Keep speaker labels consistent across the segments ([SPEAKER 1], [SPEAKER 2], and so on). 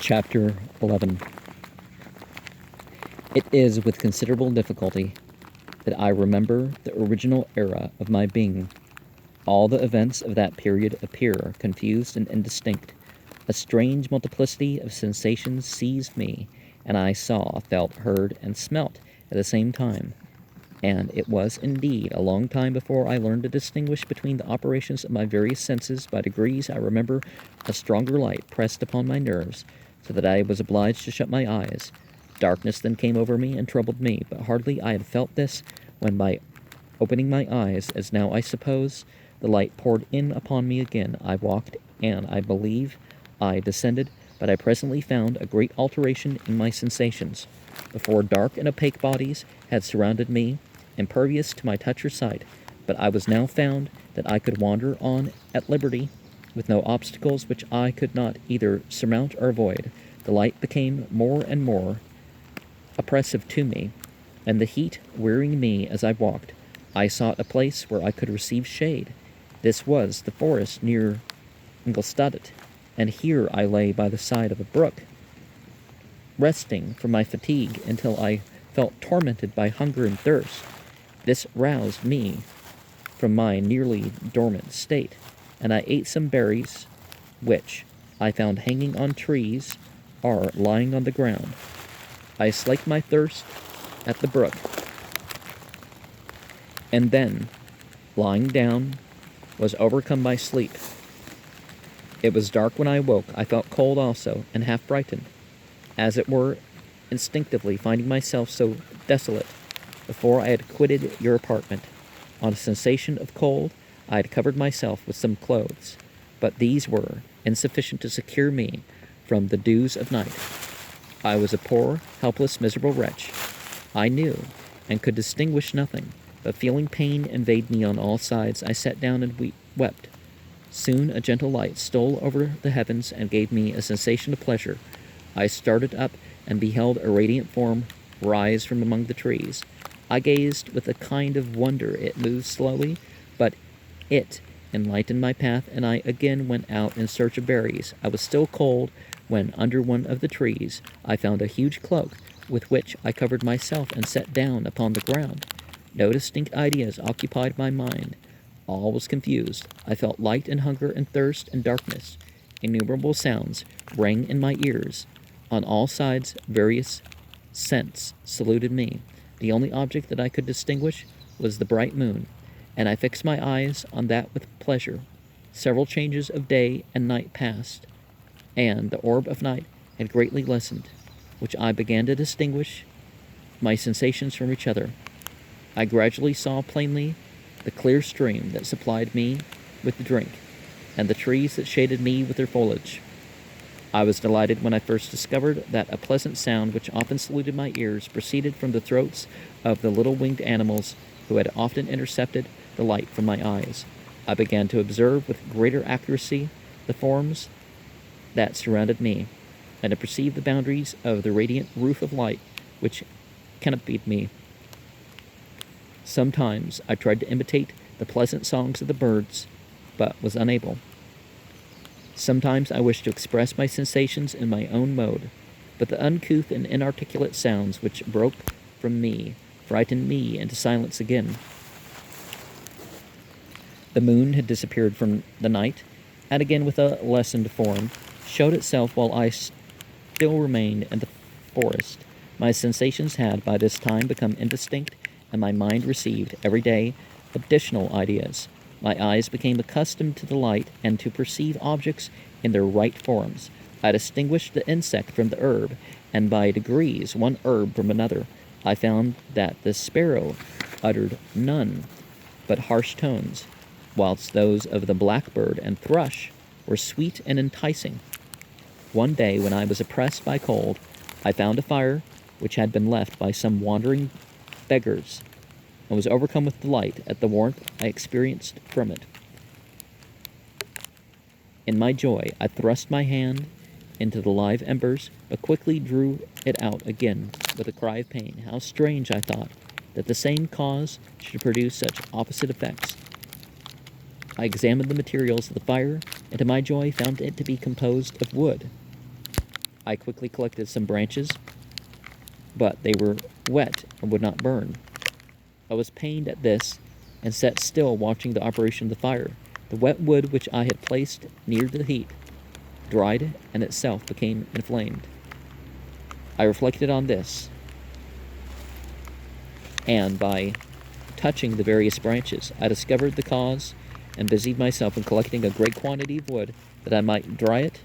[SPEAKER 1] Chapter 11. It is with considerable difficulty that I remember the original era of my being. All the events of that period appear confused and indistinct. A strange multiplicity of sensations seized me, and I saw, felt, heard, and smelt at the same time. And it was indeed a long time before I learned to distinguish between the operations of my various senses. By degrees I remember a stronger light pressed upon my nerves, so that I was obliged to shut my eyes. Darkness then came over me and troubled me, but hardly I had felt this, when by opening my eyes, as now I suppose, the light poured in upon me again. I walked, and I believe I descended, but I presently found a great alteration in my sensations. Before, dark and opaque bodies had surrounded me, impervious to my touch or sight, but I was now found that I could wander on at liberty, with no obstacles which I could not either surmount or avoid. The light became more and more oppressive to me, and the heat wearying me as I walked. I sought a place where I could receive shade. This was the forest near Ingolstadt, and here I lay by the side of a brook, resting from my fatigue until I felt tormented by hunger and thirst. This roused me from my nearly dormant state, and I ate some berries, which I found hanging on trees or lying on the ground. I slaked my thirst at the brook, and then, lying down, was overcome by sleep. It was dark when I awoke. I felt cold also, and half frightened, as it were, instinctively finding myself so desolate. Before I had quitted your apartment, on a sensation of cold, I had covered myself with some clothes, but these were insufficient to secure me from the dews of night. I was a poor, helpless, miserable wretch. I knew and could distinguish nothing, but feeling pain invade me on all sides, I sat down and wept. Soon a gentle light stole over the heavens and gave me a sensation of pleasure. I started up and beheld a radiant form rise from among the trees. I gazed with a kind of wonder. It moved slowly, but it enlightened my path, and I again went out in search of berries. I was still cold when, under one of the trees, I found a huge cloak, with which I covered myself and sat down upon the ground. No distinct ideas occupied my mind. All was confused. I felt light and hunger and thirst and darkness. Innumerable sounds rang in my ears. On all sides various scents saluted me. The only object that I could distinguish was the bright moon, and I fixed my eyes on that with pleasure. Several changes of day and night passed, and the orb of night had greatly lessened, which I began to distinguish my sensations from each other. I gradually saw plainly the clear stream that supplied me with the drink, and the trees that shaded me with their foliage. I was delighted when I first discovered that a pleasant sound which often saluted my ears proceeded from the throats of the little winged animals who had often intercepted the light from my eyes. I began to observe with greater accuracy the forms that surrounded me, and to perceive the boundaries of the radiant roof of light which canopied me. Sometimes I tried to imitate the pleasant songs of the birds, but was unable. Sometimes I wished to express my sensations in my own mode, but the uncouth and inarticulate sounds which broke from me frightened me into silence again. The moon had disappeared from the night, and again with a lessened form showed itself while I still remained in the forest. My sensations had by this time become indistinct, and my mind received every day additional ideas. My eyes became accustomed to the light and to perceive objects in their right forms. I distinguished the insect from the herb, and by degrees one herb from another. I found that the sparrow uttered none but harsh tones, whilst those of the blackbird and thrush were sweet and enticing. One day, when I was oppressed by cold, I found a fire which had been left by some wandering beggars, and was overcome with delight at the warmth I experienced from it. In my joy, I thrust my hand into the live embers, but quickly drew it out again with a cry of pain. How strange, I thought, that the same cause should produce such opposite effects. I examined the materials of the fire, and to my joy found it to be composed of wood. I quickly collected some branches, but they were wet and would not burn. I was pained at this and sat still watching the operation of the fire. The wet wood which I had placed near the heat dried and itself became inflamed. I reflected on this, and by touching the various branches, I discovered the cause and busied myself in collecting a great quantity of wood that I might dry it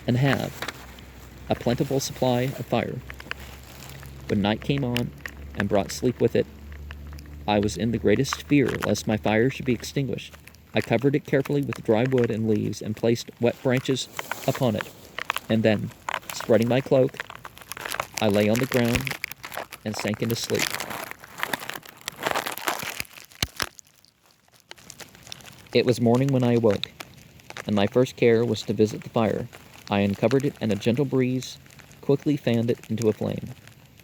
[SPEAKER 1] and have a plentiful supply of fire. When night came on and brought sleep with it, I was in the greatest fear lest my fire should be extinguished. I covered it carefully with dry wood and leaves and placed wet branches upon it, and then, spreading my cloak, I lay on the ground and sank into sleep. It was morning when I awoke, and my first care was to visit the fire. I uncovered it, and a gentle breeze quickly fanned it into a flame.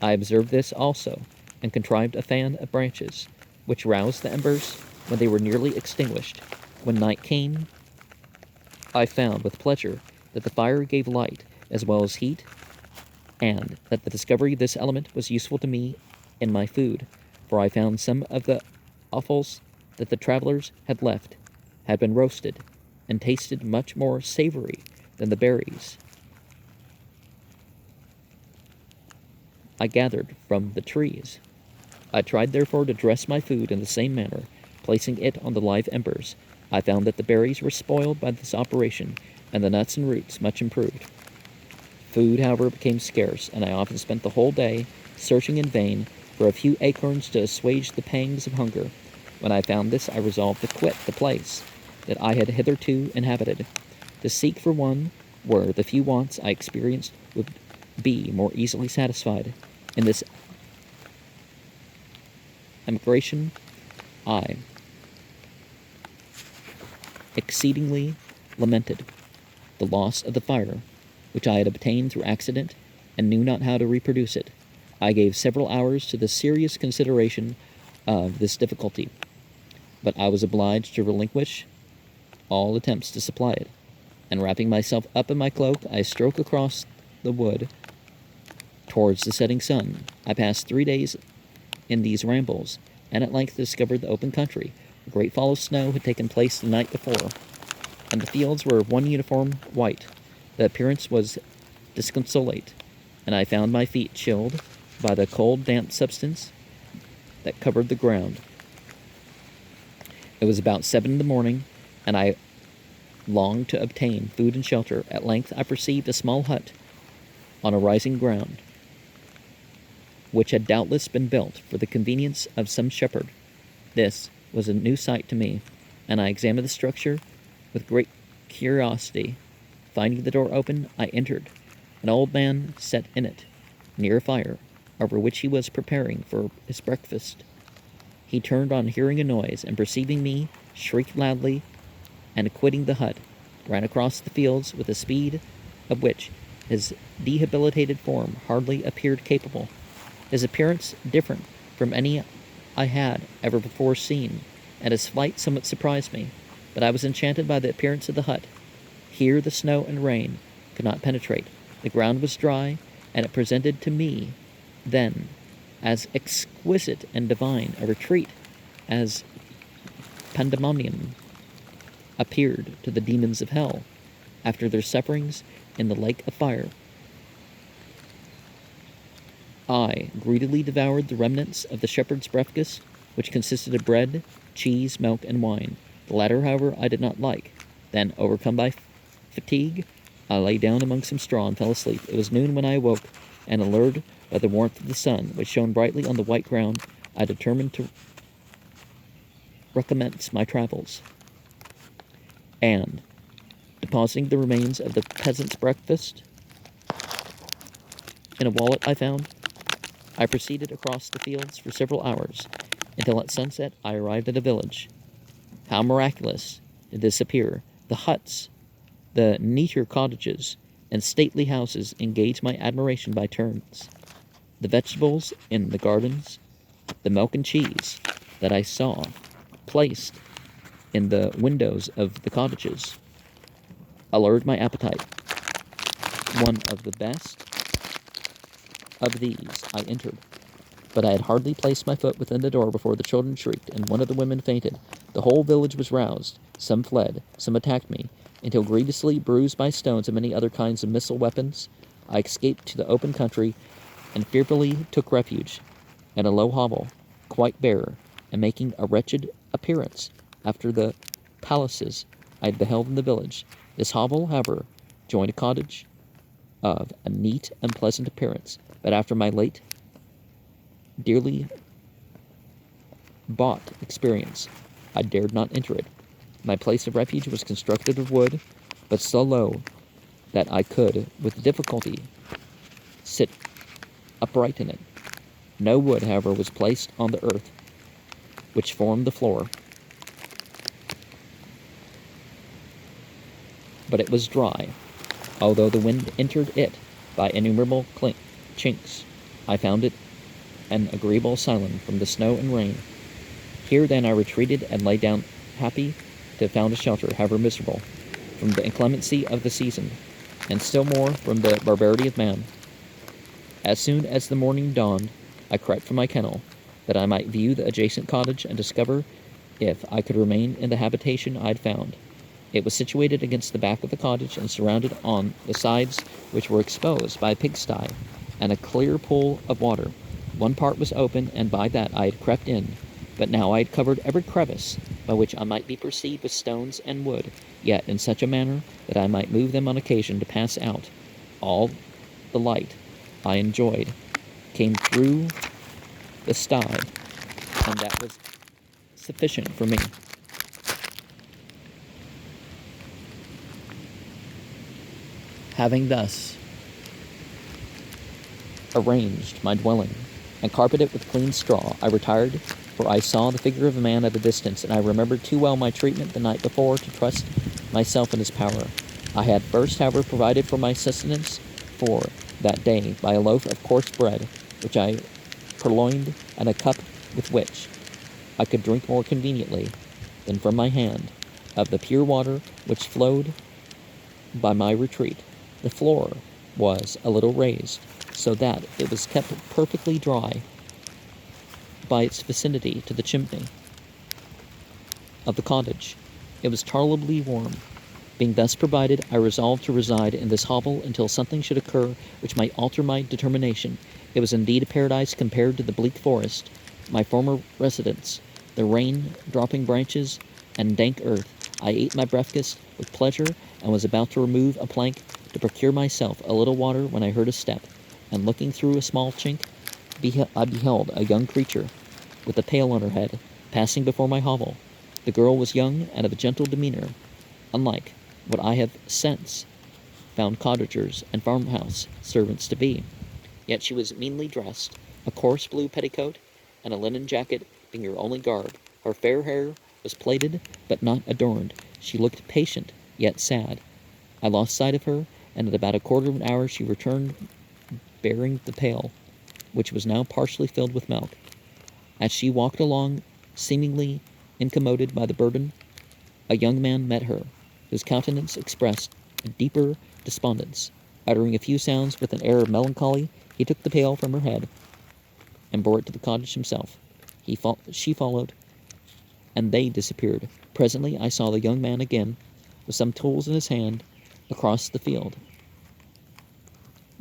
[SPEAKER 1] I observed this also, and contrived a fan of branches, which roused the embers when they were nearly extinguished. When night came, I found with pleasure that the fire gave light as well as heat, and that the discovery of this element was useful to me in my food, for I found some of the offals that the travelers had left had been roasted, and tasted much more savory than the berries I gathered from the trees. I tried therefore to dress my food in the same manner, placing it on the live embers. I found that the berries were spoiled by this operation, and the nuts and roots much improved. Food, however, became scarce, and I often spent the whole day searching in vain for a few acorns to assuage the pangs of hunger. When I found this, I resolved to quit the place that I had hitherto inhabited, to seek for one where the few wants I experienced would be more easily satisfied. In this emigration, I exceedingly lamented the loss of the fire which I had obtained through accident, and knew not how to reproduce it. I gave several hours to the serious consideration of this difficulty, but I was obliged to relinquish all attempts to supply it, and wrapping myself up in my cloak, I strode across the wood towards the setting sun. I passed 3 days in these rambles, and at length discovered the open country. A great fall of snow had taken place the night before, and the fields were one uniform white. The appearance was disconsolate, and I found my feet chilled by the cold, damp substance that covered the ground. It was about 7 in the morning, and I longed to obtain food and shelter. At length I perceived a small hut on a rising ground, which had doubtless been built for the convenience of some shepherd. This was a new sight to me, and I examined the structure with great curiosity. Finding the door open, I entered. An old man sat in it, near a fire, over which he was preparing for his breakfast. He turned on hearing a noise, and perceiving me, shrieked loudly, and quitting the hut, ran across the fields with a speed of which his debilitated form hardly appeared capable. His appearance different from any I had ever before seen, and his flight somewhat surprised me, but I was enchanted by the appearance of the hut. Here the snow and rain could not penetrate. The ground was dry, and it presented to me then as exquisite and divine a retreat as pandemonium appeared to the demons of hell after their sufferings in the lake of fire. I greedily devoured the remnants of the shepherd's breakfast, which consisted of bread, cheese, milk, and wine. The latter, however, I did not like. Then, overcome by fatigue, I lay down among some straw and fell asleep. It was noon when I awoke, and allured by the warmth of the sun, which shone brightly on the white ground, I determined to recommence my travels. And, depositing the remains of the peasant's breakfast in a wallet I found, I proceeded across the fields for several hours, until at sunset I arrived at a village. How miraculous did this appear! The huts, the neater cottages, and stately houses engaged my admiration by turns. The vegetables in the gardens, the milk and cheese that I saw placed in the windows of the cottages, allured my appetite. one of the best of these I entered, but I had hardly placed my foot within the door before the children shrieked, and one of the women fainted. The whole village was roused. Some fled, some attacked me, until grievously bruised by stones and many other kinds of missile weapons, I escaped to the open country and fearfully took refuge in a low hovel, quite bare, and making a wretched appearance after the palaces I had beheld in the village. This hovel, however, joined a cottage of a neat and pleasant appearance, but after my late dearly bought experience, I dared not enter it. My place of refuge was constructed of wood, but so low that I could, with difficulty, sit upright in it. No wood, however, was placed on the earth which formed the floor, but it was dry, although the wind entered it by innumerable chinks. I found it an agreeable asylum from the snow and rain. Here then I retreated and lay down, happy to have found a shelter, however miserable, from the inclemency of the season, and still more from the barbarity of man. As soon as the morning dawned, I crept from my kennel, that I might view the adjacent cottage and discover if I could remain in the habitation I had found. It was situated against the back of the cottage and surrounded on the sides, which were exposed by a pigsty and a clear pool of water. One part was open, and by that I had crept in, but now I had covered every crevice by which I might be perceived with stones and wood, yet in such a manner that I might move them on occasion to pass out. All the light I enjoyed came through the sty, and that was sufficient for me. Having thus arranged my dwelling and carpeted it with clean straw, I retired, for I saw the figure of a man at a distance, and I remembered too well my treatment the night before to trust myself in his power. I had first, however, provided for my sustenance for that day by a loaf of coarse bread, which I purloined, and a cup with which I could drink more conveniently than from my hand of the pure water which flowed by my retreat. The floor was a little raised, so that it was kept perfectly dry by its vicinity to the chimney of the cottage. It was tolerably warm. Being thus provided, I resolved to reside in this hovel until something should occur which might alter my determination. It was indeed a paradise compared to the bleak forest, my former residence. The rain-dropping branches and dank earth. I ate my breakfast with pleasure, and was about to remove a plank to procure myself a little water when I heard a step, and looking through a small chink, I beheld a young creature, with a pail on her head, passing before my hovel. The girl was young and of a gentle demeanor, unlike what I have since found cottagers and farmhouse servants to be. Yet she was meanly dressed, a coarse blue petticoat and a linen jacket being her only garb. Her fair hair was plaited, but not adorned. She looked patient, yet sad. I lost sight of her, and at about a quarter of an hour she returned, bearing the pail, which was now partially filled with milk. As she walked along, seemingly incommoded by the burden, a young man met her, whose countenance expressed a deeper despondence. Uttering a few sounds with an air of melancholy, he took the pail from her head and bore it to the cottage himself. She followed, and they disappeared. Presently I saw the young man again, with some tools in his hand, across the field,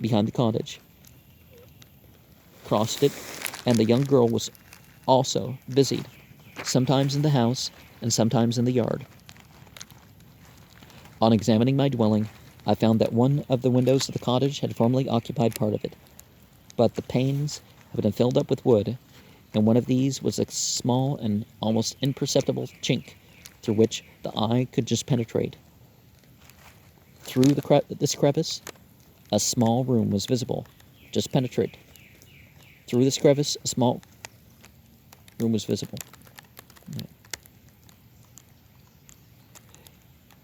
[SPEAKER 1] behind the cottage. Crossed it, and the young girl was also busied, sometimes in the house and sometimes in the yard. On examining my dwelling, I found that one of the windows of the cottage had formerly occupied part of it, but the panes had been filled up with wood, and one of these was a small and almost imperceptible chink through which the eye could just penetrate. Through this crevice, a small room was visible. Just penetrate. Through this crevice, a small room was visible.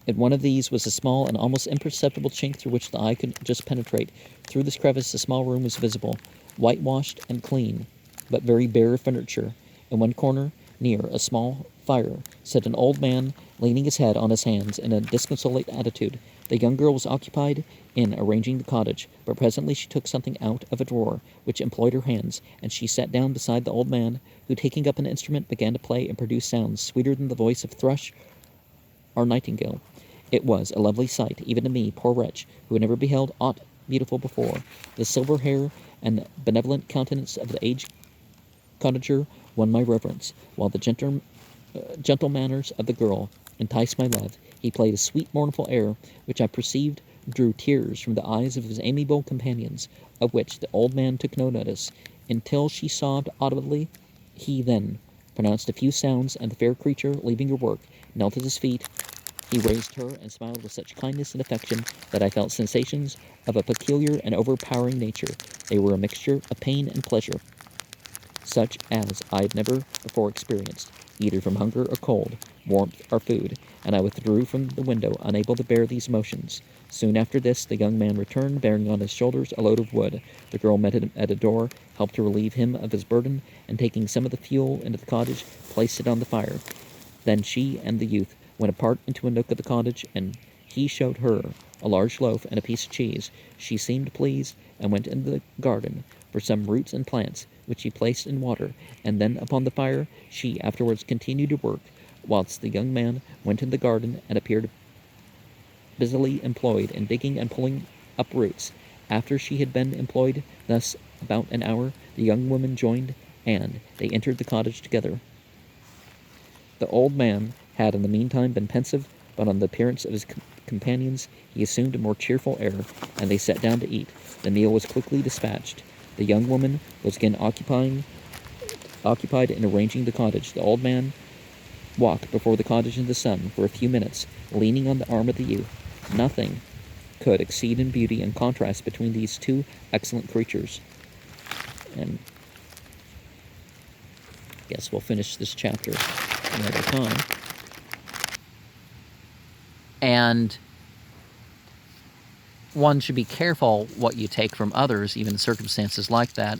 [SPEAKER 1] In one of these was a small and almost imperceptible chink through which the eye could just penetrate. Through this crevice, a small room was visible, whitewashed and clean, but very bare of furniture. In one corner, near a small fire, sat an old man leaning his head on his hands in a disconsolate attitude. The young girl was occupied in arranging the cottage, but presently she took something out of a drawer which employed her hands, and she sat down beside the old man, who, taking up an instrument, began to play and produce sounds sweeter than the voice of thrush or nightingale. It was a lovely sight, even to me, poor wretch, who had never beheld aught beautiful before. The silver hair and benevolent countenance of the aged cottager won my reverence, while the gentle manners of the girl enticed my love. He played a sweet mournful air, which I perceived drew tears from the eyes of his amiable companions, of which the old man took no notice, until she sobbed audibly. He then pronounced a few sounds, and the fair creature, leaving her work, knelt at his feet. He raised her and smiled with such kindness and affection that I felt sensations of a peculiar and overpowering nature. They were a mixture of pain and pleasure, such as I had never before experienced, either from hunger or cold, warmth or food, and I withdrew from the window, unable to bear these emotions. Soon after this, the young man returned, bearing on his shoulders a load of wood. The girl met him at a door, helped to relieve him of his burden, and taking some of the fuel into the cottage, placed it on the fire. Then she and the youth went apart into a nook of the cottage, and he showed her a large loaf and a piece of cheese. She seemed pleased, and went into the garden for some roots and plants, which he placed in water, and then upon the fire. She afterwards continued to work, whilst the young man went in the garden and appeared busily employed in digging and pulling up roots. After she had been employed thus about an hour, the young woman joined, and they entered the cottage together. The old man had in the meantime been pensive, but on the appearance of his companions he assumed a more cheerful air, and they sat down to eat. The meal was quickly dispatched. The young woman was again occupied in arranging the cottage. The old man walked before the cottage in the sun for a few minutes, leaning on the arm of the youth. Nothing could exceed in beauty and contrast between these two excellent creatures. And I guess we'll finish this chapter another time. And one should be careful what you take from others, even in circumstances like that.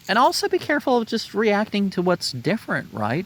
[SPEAKER 1] And also be careful of just reacting to what's different, right?